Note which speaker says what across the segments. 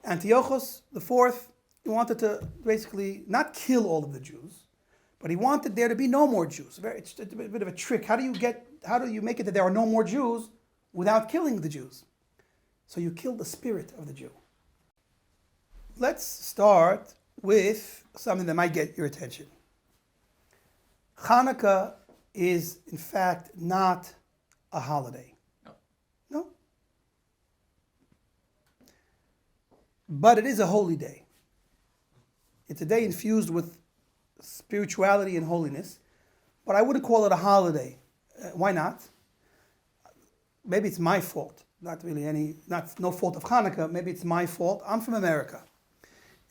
Speaker 1: Antiocho the fourth, he wanted to basically not kill all of the Jews, but he wanted there to be no more Jews. It's a bit of a trick. How do you make it that there are no more Jews without killing the Jews? So you kill the spirit of the Jew. Let's start with something that might get your attention. Hanukkah is, in fact, not a holiday. No. But it is a holy day. It's a day infused with spirituality and holiness, but I wouldn't call it a holiday. Why not? Maybe it's my fault. No fault of Hanukkah. Maybe it's my fault. I'm from America.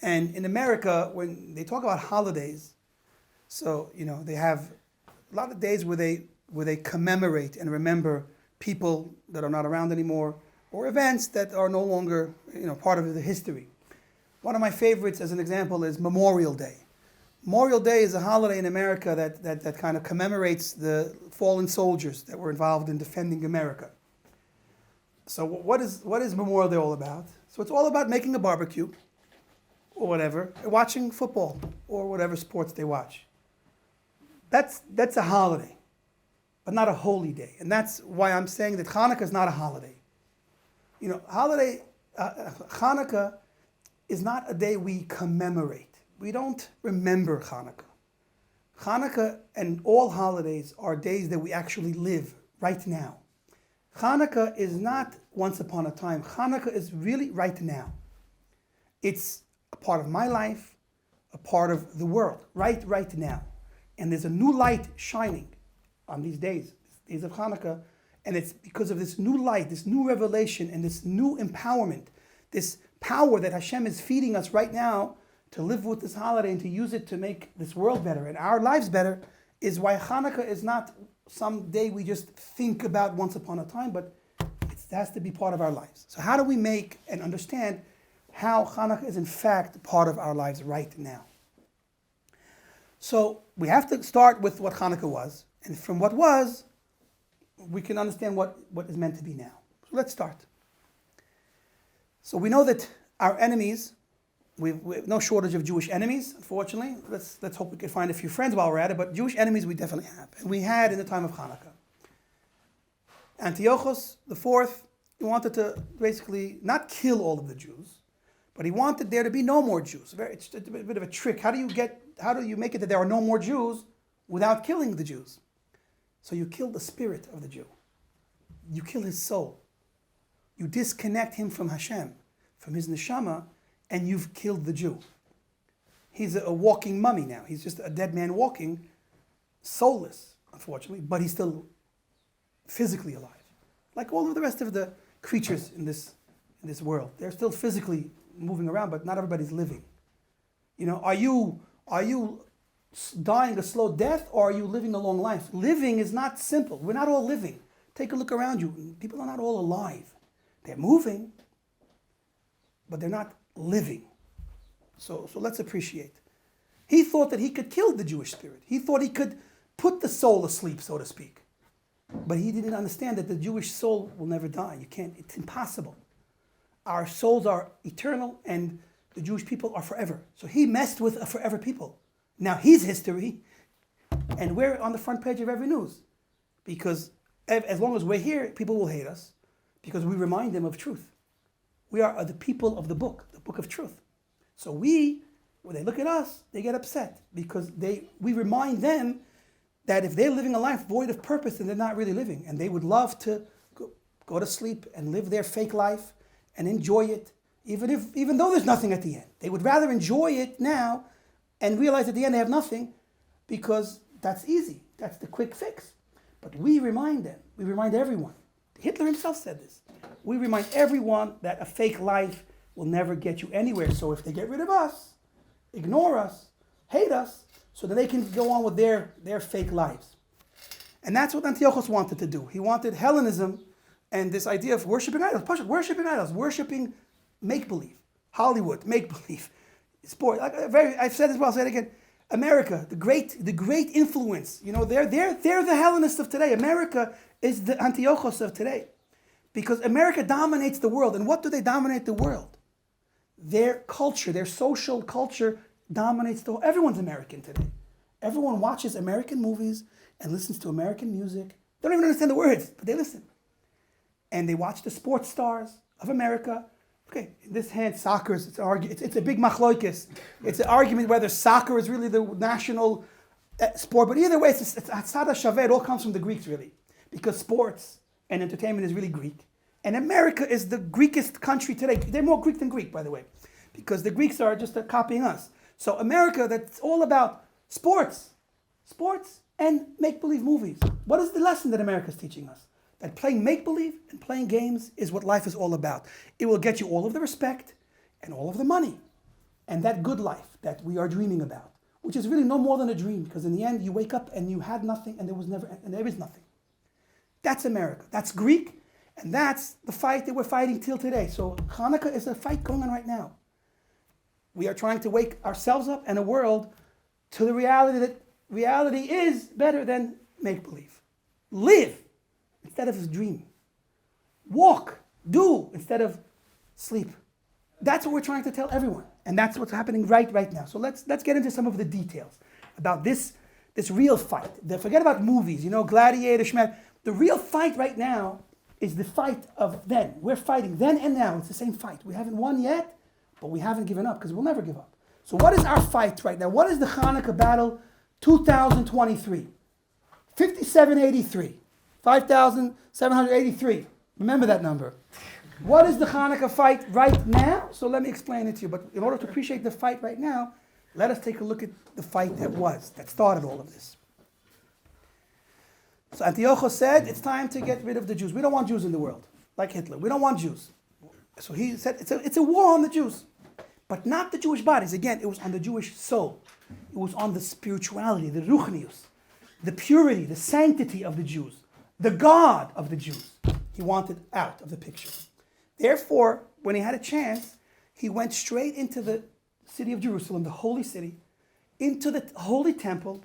Speaker 1: And in America, when they talk about holidays, so, they have a lot of days where they commemorate and remember people that are not around anymore, or events that are no longer, part of the history. One of my favorites, as an example, is Memorial Day. Memorial Day is a holiday in America that kind of commemorates the fallen soldiers that were involved in defending America. So what is Memorial Day all about? So it's all about making a barbecue, or whatever, watching football, or whatever sports they watch. That's a holiday, but not a holy day. And that's why I'm saying that Hanukkah is not a holiday. Hanukkah is not a day we commemorate. We don't remember Hanukkah. Hanukkah and all holidays are days that we actually live right now. Hanukkah is not once upon a time. Hanukkah is really right now. It's a part of my life, a part of the world, right now. And there's a new light shining on these days of Hanukkah, and it's because of this new light, this new revelation, and this new empowerment, this power that Hashem is feeding us right now to live with this holiday and to use it to make this world better and our lives better, is why Hanukkah is not some day we just think about once upon a time, but it has to be part of our lives. So how do we make and understand how Hanukkah is in fact part of our lives right now? So we have to start with what Hanukkah was, and from what was, we can understand what is meant to be now. So let's start. So we know that our enemies, we have no shortage of Jewish enemies, unfortunately. Let's hope we can find a few friends while we're at it, but Jewish enemies we definitely have, and we had in the time of Hanukkah. Antiocho the fourth, he wanted to basically not kill all of the Jews, but he wanted there to be no more Jews. It's a bit of a trick. How do you make it that there are no more Jews without killing the Jews? So you kill the spirit of the Jew. You kill his soul. You disconnect him from Hashem, from his neshama, and you've killed the Jew. He's a walking mummy now. He's just a dead man walking, soulless, unfortunately, but he's still physically alive. Like all of the rest of the creatures in this world. They're still physically moving around, but not everybody's living. Are you dying a slow death, or are you living a long life? Living is not simple. We're not all living. Take a look around you. People are not all alive. They're moving, but they're not living. So let's appreciate. He thought that he could kill the Jewish spirit. He thought he could put the soul asleep, so to speak. But he didn't understand that the Jewish soul will never die. You can't, it's impossible. Our souls are eternal and the Jewish people are forever. So he messed with a forever people. Now he's history, and we're on the front page of every news. Because as long as we're here, people will hate us because we remind them of truth. We are the people of the book of truth. So when they look at us, they get upset because we remind them that if they're living a life void of purpose, then they're not really living. And they would love to go to sleep and live their fake life and enjoy it, even though there's nothing at the end. They would rather enjoy it now and realize at the end they have nothing, because that's easy. That's the quick fix. But we remind them. We remind everyone. Hitler himself said this. We remind everyone that a fake life will never get you anywhere. So if they get rid of us, ignore us, hate us, so that they can go on with their fake lives. And that's what Antiochus wanted to do. He wanted Hellenism and this idea of worshiping idols, worshiping make-believe, Hollywood, make-believe, sport. I've said this, but I'll say it again. America, the great influence. They're the Hellenists of today. America is the Antiochos of today, because America dominates the world. And what do they dominate the world? their culture, their social culture dominates everyone's American today. Everyone watches American movies and listens to American music. They don't even understand the words, but they listen. And they watch the sports stars of America. Okay, in this hand, soccer is it's a big machloikis. It's an argument whether soccer is really the national sport. But either way, it's Hatzada Shaveh. It all comes from the Greeks, really. Because sports and entertainment is really Greek. And America is the Greekest country today. They're more Greek than Greek, by the way. Because the Greeks are just copying us. So America, that's all about sports and make-believe movies. What is the lesson that America is teaching us? That playing make-believe and playing games is what life is all about. It will get you all of the respect and all of the money and that good life that we are dreaming about, which is really no more than a dream, because in the end you wake up and you had nothing and there is nothing. That's America. That's Greek, and that's the fight that we're fighting till today. So Hanukkah is a fight going on right now. We are trying to wake ourselves up and the world to the reality that reality is better than make-believe. Live instead of dream. Walk, do instead of sleep. That's what we're trying to tell everyone. And that's what's happening right now. So let's get into some of the details about this real fight. Forget about movies, Gladiator, Schmed. The real fight right now is the fight of then. We're fighting then and now. It's the same fight. We haven't won yet, but we haven't given up because we'll never give up. So what is our fight right now? What is the Hanukkah battle 2023? 5783. 5,783. Remember that number. What is the Hanukkah fight right now? So let me explain it to you. But in order to appreciate the fight right now, let us take a look at the fight that started all of this. So Antiocho said, it's time to get rid of the Jews. We don't want Jews in the world, like Hitler. We don't want Jews. So he said, it's a war on the Jews. But not the Jewish bodies. Again, it was on the Jewish soul. It was on the spirituality, the ruchnius, the purity, the sanctity of the Jews, the God of the Jews. He wanted out of the picture. Therefore, when he had a chance, he went straight into the city of Jerusalem, the holy city, into the holy temple,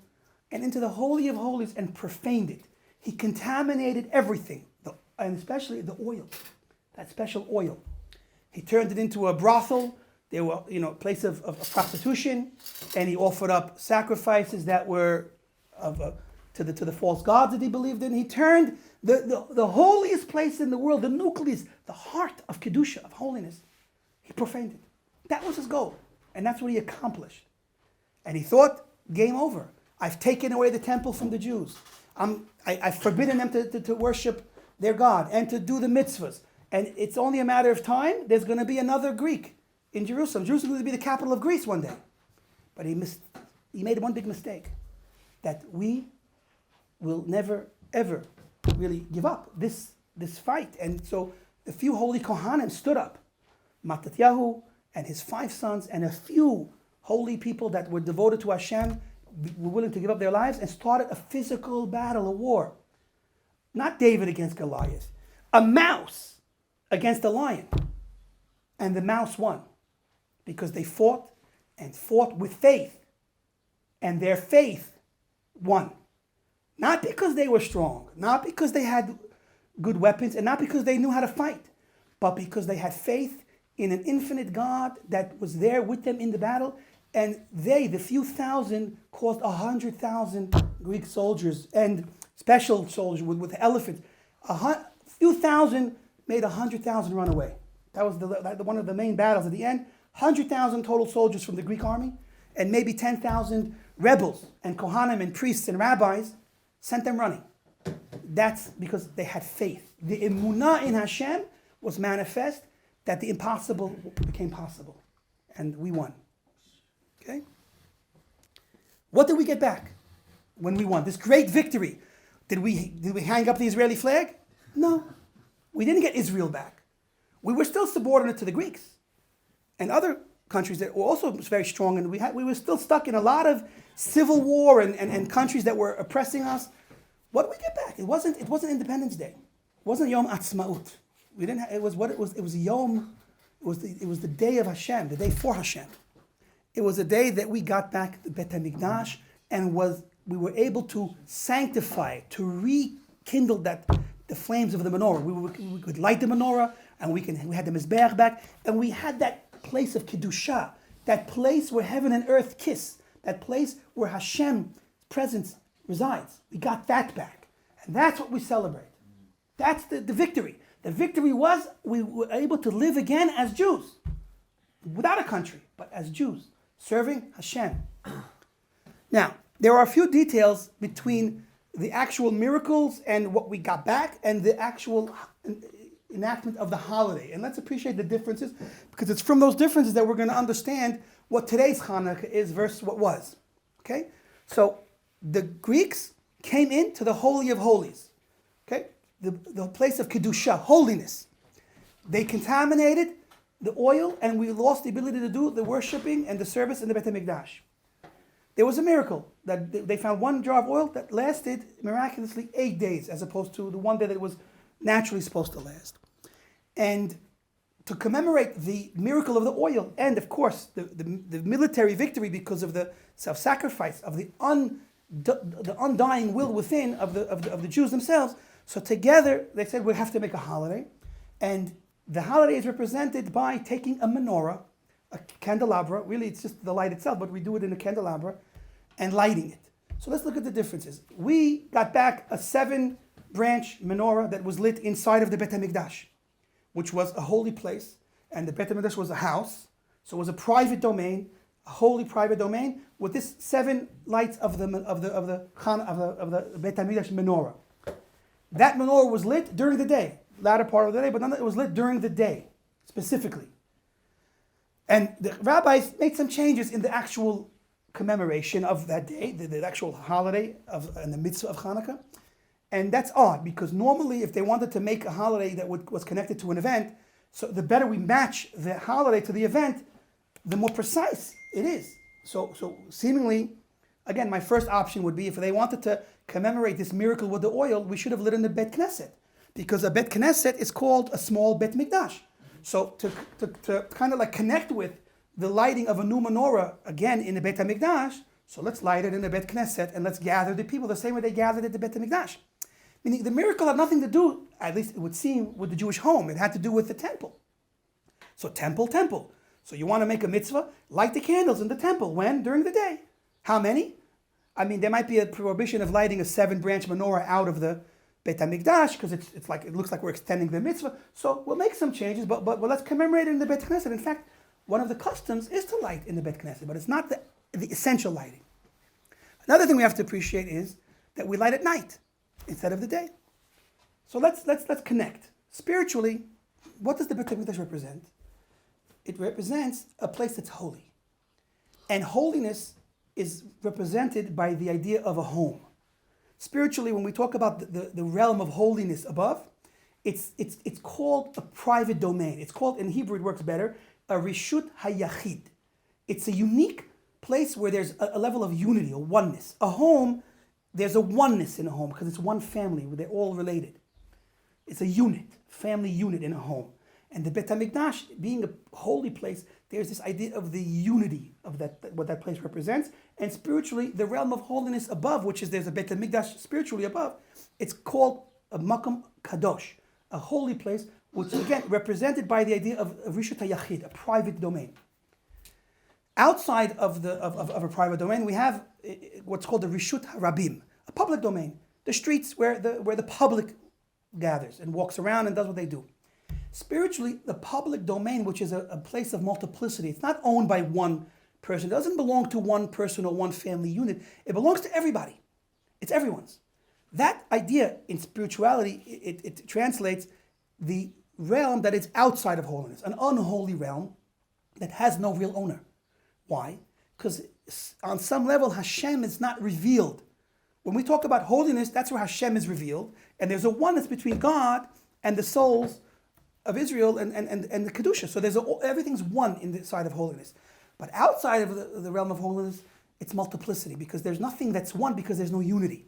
Speaker 1: and into the Holy of Holies and profaned it. He contaminated everything, and especially the oil, that special oil. He turned it into a brothel. There were, place of prostitution, and he offered up sacrifices that were to the false gods that he believed in. He turned the holiest place in the world, the nucleus, the heart of Kedusha, of holiness. He profaned it. That was his goal, and that's what he accomplished. And he thought, game over. I've taken away the temple from the Jews. I've forbidden them to worship their God and to do the mitzvahs. And it's only a matter of time. There's going to be another Greek in Jerusalem. Jerusalem is going to be the capital of Greece one day. But he made one big mistake, that we will never, ever really give up this fight. And so the few holy Kohanim stood up, Mattatyahu and his 5 sons, and a few holy people that were devoted to Hashem were willing to give up their lives and started a physical battle, a war. Not David against Goliath, a mouse against a lion. And the mouse won because they fought and fought with faith. And their faith won. Not because they were strong, not because they had good weapons, and not because they knew how to fight, but because they had faith in an infinite God that was there with them in the battle. And they, the few thousand, caused 100,000 Greek soldiers and special soldiers with elephants. A few thousand made 100,000 run away. That was one of the main battles at the end. 100,000 total soldiers from the Greek army, and maybe 10,000 rebels and Kohanim and priests and rabbis sent them running. That's because they had faith. The emunah in Hashem was manifest, that the impossible became possible. And we won. Okay? What did we get back when we won? This great victory. Did we hang up the Israeli flag? No. We didn't get Israel back. We were still subordinate to the Greeks and other countries that were also very strong, and we were still stuck in a lot of civil war and countries that were oppressing us. What did we get back? It wasn't Independence Day. It wasn't Yom Atzmaut. It was Yom. It was the day of Hashem, the day for Hashem. It was a day that we got back the Bet HaMikdash, and we were able to sanctify it, to rekindle the flames of the menorah. We could light the menorah, and we had the Mizbeach back, and we had that place of Kedusha, that place where heaven and earth kiss, that place where Hashem's presence resides. We got that back. And that's what we celebrate. That's the victory. The victory was we were able to live again as Jews, without a country, but as Jews, serving Hashem. Now, there are a few details between the actual miracles and what we got back and the actual enactment of the holiday. And let's appreciate the differences, because it's from those differences that we're going to understand what today's Hanukkah is versus what was. Okay? So the Greeks came into the Holy of Holies. Okay? The place of Kedusha, holiness. They contaminated the oil, and we lost the ability to do the worshiping and the service in the Beit HaMikdash. There was a miracle that they found one jar of oil that lasted miraculously 8 days, as opposed to the one day that it was naturally supposed to last. And to commemorate the miracle of the oil, and of course the military victory because of the self-sacrifice of the undying will within of the Jews themselves. So together they said we have to make a holiday, and the holiday is represented by taking a menorah, a candelabra. Really, it's just the light itself, but we do it in a candelabra, and lighting it. So let's look at the differences. We got back a 7-branch menorah that was lit inside of the Beit HaMikdash, which was a holy place, and the Beit HaMikdash was a house, so it was a private domain, a holy private domain, with this 7 lights of the Beit HaMikdash menorah. That menorah was lit during the day, latter part of the day, but it was lit during the day, specifically. And the rabbis made some changes in the actual commemoration of that day, the actual holiday and the mitzvah of Hanukkah. And that's odd, because normally if they wanted to make a holiday that was connected to an event, so the better we match the holiday to the event, the more precise it is. So seemingly, again, my first option would be if they wanted to commemorate this miracle with the oil, we should have lit in the Bet Knesset, because a Bet Knesset is called a small Bet Mikdash. So to kind of like connect with the lighting of a new menorah again in the Bet HaMikdash, so let's light it in the Bet Knesset and let's gather the people the same way they gathered at the Bet HaMikdash. Meaning the miracle had nothing to do, at least it would seem, with the Jewish home. It had to do with the temple. So temple. So you want to make a mitzvah, light the candles in the temple. When? During the day. How many? I mean, there might be a prohibition of lighting a 7-branch menorah out of the Beit HaMikdash, because it's like, it looks like we're extending the mitzvah. So we'll make some changes, but let's commemorate it in the Beit Knesset. In fact, one of the customs is to light in the Beit Knesset, but it's not the essential lighting. Another thing we have to appreciate is that we light at night instead of the day. So let's connect. Spiritually, what does the Beit HaMikdash represent? It represents a place that's holy. And holiness is represented by the idea of a home. Spiritually, when we talk about the realm of holiness above, it's called a private domain. It's called, in Hebrew it works better, a rishut hayachid. It's a unique place where there's a level of unity, a oneness. A home, there's a oneness in a home because it's one family where they're all related. It's a unit, family unit in a home. And the Beit HaMikdash, being a holy place, there's this idea of the unity of what that place represents. And spiritually, the realm of holiness above, which is there's a Beit HaMikdash spiritually above, it's called a Makom Kadosh, a holy place, which again represented by the idea of Rishut HaYachid, a private domain. Outside of a private domain, we have what's called the Rishut HaRabim, a public domain, the streets where the public gathers and walks around and does what they do. Spiritually, the public domain, which is a place of multiplicity, it's not owned by one person. It doesn't belong to one person or one family unit. It belongs to everybody. It's everyone's. That idea in spirituality, it translates the realm that is outside of holiness, an unholy realm that has no real owner. Why? Because on some level, Hashem is not revealed. When we talk about holiness, that's where Hashem is revealed, and there's a oneness between God and the souls of Israel and the Kedusha. So everything's one in the side of holiness. But outside of the realm of holiness, it's multiplicity, because there's nothing that's one, because there's no unity.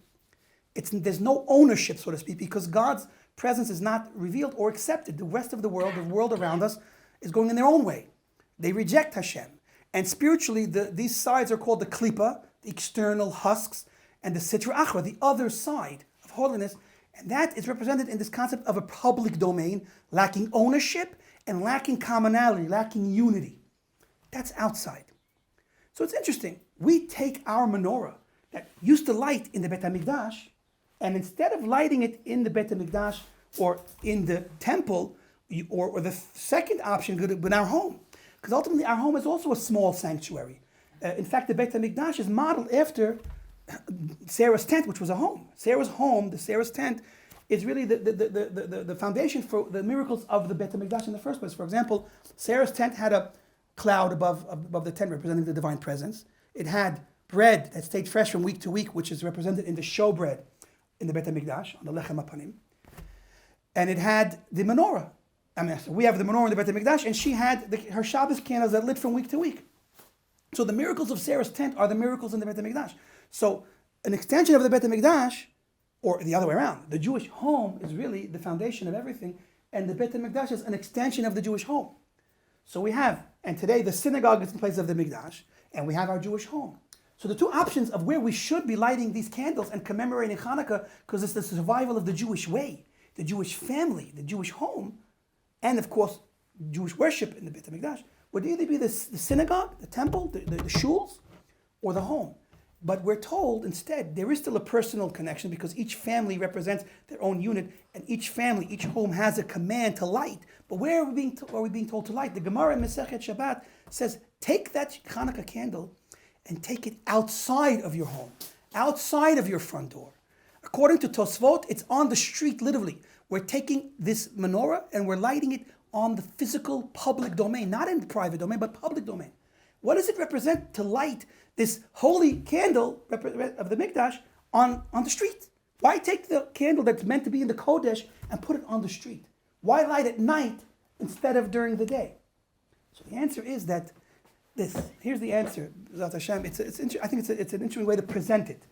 Speaker 1: There's no ownership, so to speak, because God's presence is not revealed or accepted. The rest of the world around us, is going in their own way. They reject Hashem. And spiritually, these sides are called the klipa, the external husks, and the sitra achra, the other side of holiness. And that is represented in this concept of a public domain, lacking ownership and lacking commonality, lacking unity. That's outside. So it's interesting. We take our menorah that used to light in the Beit HaMikdash, and instead of lighting it in the Beit HaMikdash or in the temple, or the second option could have been our home. Because ultimately our home is also a small sanctuary. In fact, the Beit HaMikdash is modeled after Sarah's tent, which was a home. Sarah's home, Sarah's tent, is really the foundation for the miracles of the Beit HaMikdash in the first place. For example, Sarah's tent had a cloud above the tent representing the divine presence. It had bread that stayed fresh from week to week, which is represented in the showbread in the Beit HaMikdash, on the Lechem HaPanim. And it had the menorah. So we have the menorah in the Beit HaMikdash, and she had her Shabbos candles that lit from week to week. So the miracles of Sarah's tent are the miracles in the Beit HaMikdash. So an extension of the Beit HaMikdash, or the other way around, the Jewish home is really the foundation of everything, and the Beit HaMikdash is an extension of the Jewish home. So we have, and today the synagogue is in place of the Mikdash, and we have our Jewish home. So the two options of where we should be lighting these candles and commemorating Hanukkah, because it's the survival of the Jewish way, the Jewish family, the Jewish home, and of course, Jewish worship in the Beit HaMikdash, would either be the synagogue, the temple, the shuls, or the home. But we're told instead there is still a personal connection because each family represents their own unit, and each family, each home has a command to light. But where are we being told to light? The Gemara in Masechet Shabbat says, take that Hanukkah candle and take it outside of your home, outside of your front door. According to Tosfot, it's on the street, literally. We're taking this menorah and we're lighting it on the physical public domain, not in the private domain, but public domain. What does it represent to light this holy candle of the Mikdash on the street? Why take the candle that's meant to be in the Kodesh and put it on the street? Why light at night instead of during the day? So the answer is that this. Here's the answer. I think it's an interesting way to present it.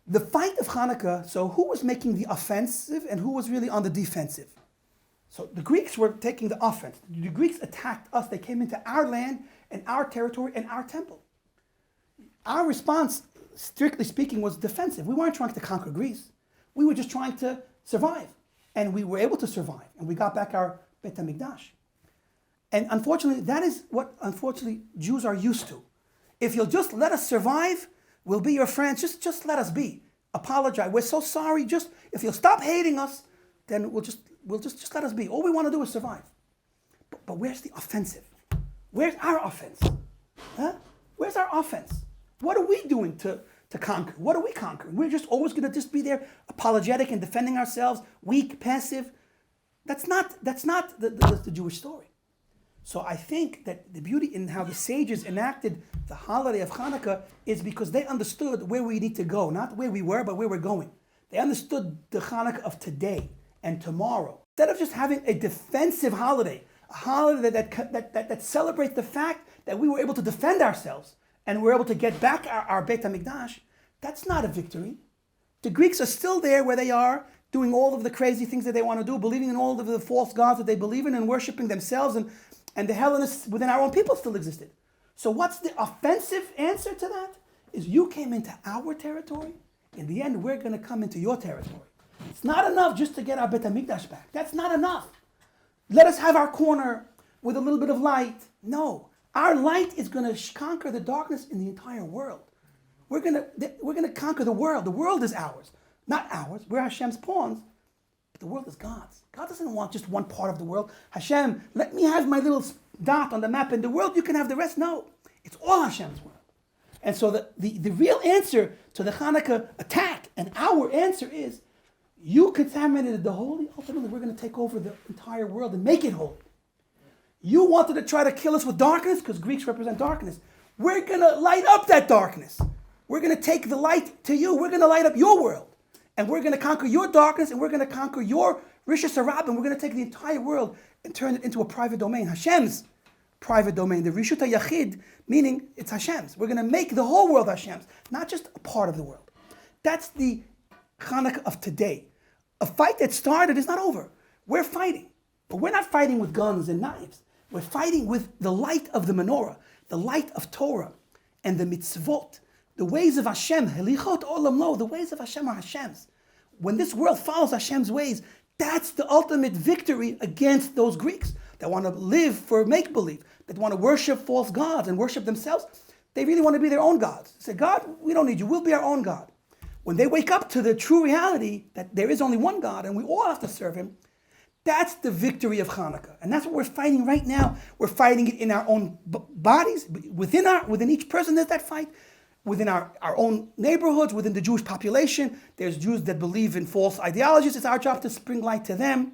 Speaker 1: The fight of Hanukkah, so who was making the offensive and who was really on the defensive? So the Greeks were taking the offense. The Greeks attacked us. They came into our land and our territory and our temple. Our response, strictly speaking, was defensive. We weren't trying to conquer Greece. We were just trying to survive. And we were able to survive. And we got back our Beit HaMikdash. And unfortunately, that is what, Jews are used to. If you'll just let us survive, we'll be your friends. Just let us be. Apologize. We're so sorry. If you'll stop hating us, then we'll just let us be. All we want to do is survive. But where's the offensive? Where's our offense? Huh? Where's our offense? What are we doing to conquer? What are we conquering? We're just always going to just be there, apologetic and defending ourselves, weak, passive. That's not the Jewish story. So I think that the beauty in how the sages enacted the holiday of Hanukkah is because they understood where we need to go, not where we were, but where we're going. They understood the Hanukkah of today and tomorrow. Instead of just having a defensive holiday, a holiday that celebrates the fact that we were able to defend ourselves and we're able to get back our Beit HaMikdash, that's not a victory. The Greeks are still there where they are, doing all of the crazy things that they want to do, believing in all of the false gods that they believe in and worshiping themselves, and the Hellenists within our own people still existed. So what's the offensive answer to that? Is you came into our territory. In the end, we're going to come into your territory. It's not enough just to get our Beit HaMikdash back. That's not enough. Let us have our corner with a little bit of light. No. Our light is going to conquer the darkness in the entire world. We're going to conquer the world. The world is ours. Not ours. We're Hashem's pawns. But the world is God's. God doesn't want just one part of the world. Hashem, let me have my little dot on the map in the world. You can have the rest. No. It's all Hashem's world. And so the real answer to the Hanukkah attack, and our answer is, you contaminated the holy. Ultimately, we're going to take over the entire world and make it holy. You wanted to try to kill us with darkness, because Greeks represent darkness. We're going to light up that darkness. We're going to take the light to you. We're going to light up your world. And we're going to conquer your darkness, and we're going to conquer your Rishus Harab, and we're going to take the entire world and turn it into a private domain, Hashem's private domain. The Rishut HaYachid, meaning it's Hashem's. We're going to make the whole world Hashem's, not just a part of the world. That's the Hanukkah of today. A fight that started is not over. We're fighting. But we're not fighting with guns and knives. We're fighting with the light of the menorah, the light of Torah, and the mitzvot, the ways of Hashem. Helichot olam lo, the ways of Hashem are Hashem's. When this world follows Hashem's ways, that's the ultimate victory against those Greeks. that want to live for make-believe, that want to worship false gods and worship themselves. They really want to be their own gods. They say, God, we don't need you. We'll be our own God. When they wake up to the true reality that there is only one God and we all have to serve him, that's the victory of Hanukkah. And that's what we're fighting right now. We're fighting it in our own bodies. Within each person there's that fight. Within our own neighborhoods, within the Jewish population, there's Jews that believe in false ideologies. It's our job to bring light to them.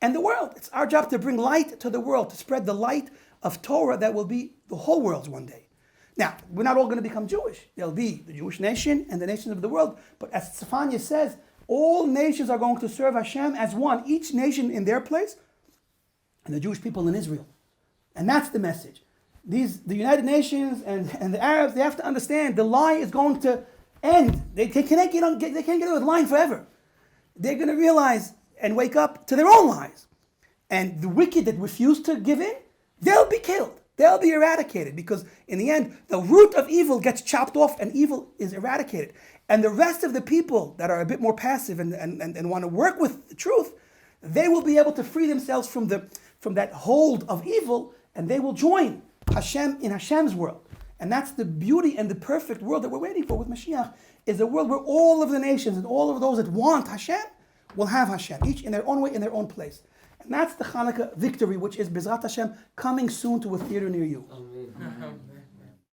Speaker 1: And the world, it's our job to bring light to the world, to spread the light of Torah that will be the whole world's one day. Now, we're not all going to become Jewish. There'll be the Jewish nation and the nations of the world. But as Stephania says, all nations are going to serve Hashem as one, each nation in their place, and the Jewish people in Israel. And that's the message. The United Nations and the Arabs, they have to understand the lie is going to end. They can't get away with lying forever. They're going to realize and wake up to their own lies. And the wicked that refuse to give in, they'll be killed. They'll be eradicated, because in the end, the root of evil gets chopped off and evil is eradicated. And the rest of the people that are a bit more passive and want to work with the truth, they will be able to free themselves from that hold of evil, and they will join Hashem in Hashem's world. And that's the beauty and the perfect world that we're waiting for with Mashiach, is a world where all of the nations and all of those that want Hashem will have Hashem, each in their own way, in their own place. And that's the Hanukkah victory, which is Bezrat Hashem coming soon to a theater near you.
Speaker 2: Amen.